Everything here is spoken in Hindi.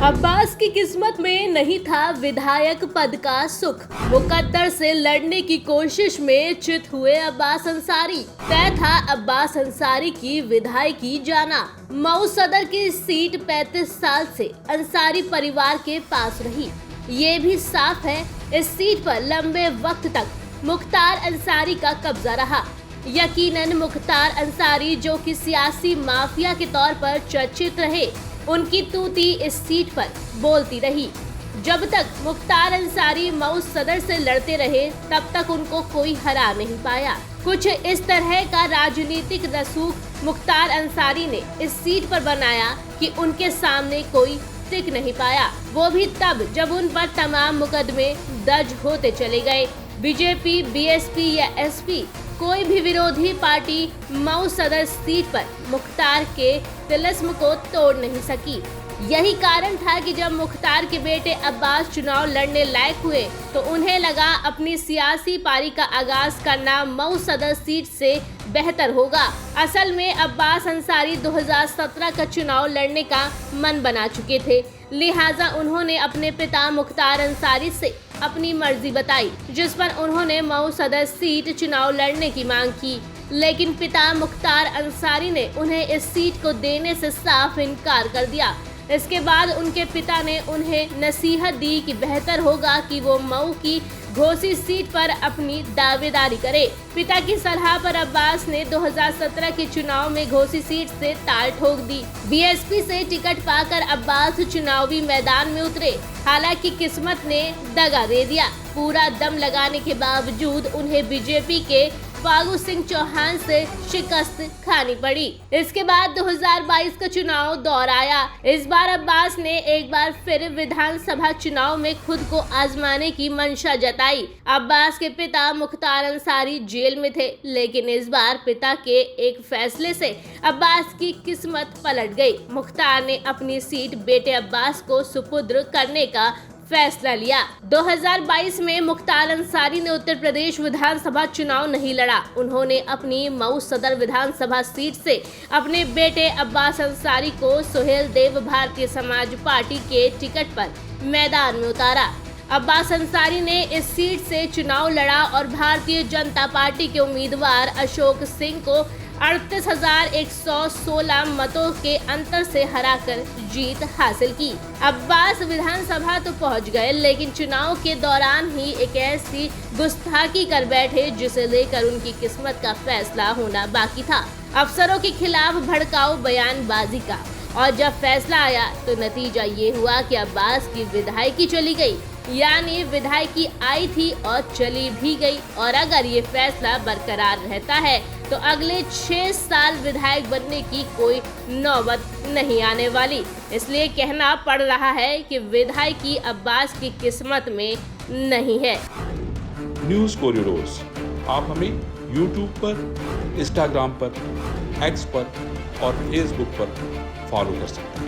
अब्बास की किस्मत में नहीं था विधायक पद का सुख। मुकद्दर से लड़ने की कोशिश में चित हुए अब्बास अंसारी। तय था अब्बास अंसारी की विधायकी जाना। मऊ सदर की सीट 35 साल से अंसारी परिवार के पास रही। ये भी साफ है इस सीट पर लंबे वक्त तक मुख्तार अंसारी का कब्जा रहा। यकीनन मुख्तार अंसारी, जो कि सियासी माफिया के तौर पर चर्चित रहे, उनकी तूती इस सीट पर बोलती रही। जब तक मुख्तार अंसारी मऊ सदर से लड़ते रहे तब तक उनको कोई हरा नहीं पाया। कुछ इस तरह का राजनीतिक रसूख मुख्तार अंसारी ने इस सीट पर बनाया कि उनके सामने कोई टिक नहीं पाया। वो भी तब जब उन पर तमाम मुकदमे दर्ज होते चले गए। बीजेपी, बीएसपी या एसपी, कोई भी विरोधी पार्टी मऊ सदर सीट पर मुख्तार के तिलिस्म को तोड़ नहीं सकी। यही कारण था कि जब मुख्तार के बेटे अब्बास चुनाव लड़ने लायक हुए तो उन्हें लगा अपनी सियासी पारी का आगाज करना मऊ सदर सीट से बेहतर होगा। असल में अब्बास अंसारी 2017 का चुनाव लड़ने का मन बना चुके थे, लिहाजा उन्होंने अपने पिता मुख्तार अंसारी से अपनी मर्जी बताई, जिस पर उन्होंने मऊ सदर सीट चुनाव लड़ने की मांग की। लेकिन पिता मुख्तार अंसारी ने उन्हें इस सीट को देने से साफ इनकार कर दिया। इसके बाद उनके पिता ने उन्हें नसीहत दी कि बेहतर होगा कि वो मऊ की घोसी सीट पर अपनी दावेदारी करे। पिता की सलाह पर अब्बास ने 2017 के चुनाव में घोसी सीट से ताल ठोक दी। बीएसपी से टिकट पाकर अब्बास चुनावी मैदान में उतरे, हालांकि किस्मत ने दगा दे दिया। पूरा दम लगाने के बावजूद उन्हें बीजेपी के फागू सिंह चौहान से शिकस्त खानी पड़ी। इसके बाद 2022 का चुनाव दौर आया। इस बार अब्बास ने एक बार फिर विधानसभा चुनाव में खुद को आजमाने की मंशा जताई। अब्बास के पिता मुख्तार अंसारी जेल में थे, लेकिन इस बार पिता के एक फैसले से अब्बास की किस्मत पलट गई। मुख्तार ने अपनी सीट बेटे अब्बास को सुपुर्द करने का फैसला लिया। 2022 में मुख्तार अंसारी ने उत्तर प्रदेश विधानसभा चुनाव नहीं लड़ा। उन्होंने अपनी मऊ सदर विधानसभा सीट से अपने बेटे अब्बास अंसारी को सुहेल देव भारतीय समाज पार्टी के टिकट पर मैदान में उतारा। अब्बास अंसारी ने इस सीट से चुनाव लड़ा और भारतीय जनता पार्टी के उम्मीदवार अशोक सिंह को 38,116 मतों के अंतर से हराकर जीत हासिल की। अब्बास विधानसभा तो पहुंच गए, लेकिन चुनाव के दौरान ही एक ऐसी गुस्ताखी कर बैठे जिसे लेकर उनकी किस्मत का फैसला होना बाकी था। अफसरों के खिलाफ भड़काऊ बयानबाजी का, और जब फैसला आया तो नतीजा ये हुआ कि अब्बास की विधायकी चली गई। यानी विधायकी आई थी और चली भी गई। और अगर ये फैसला बरकरार रहता है तो अगले 6 साल विधायक बनने की कोई नौबत नहीं आने वाली। इसलिए कहना पड़ रहा है कि विधायकी अब्बास की किस्मत में नहीं है। न्यूज़ कोरिडोर्स आप हमें YouTube पर, Instagram पर, X पर और Facebook पर फॉलो कर सकते हैं।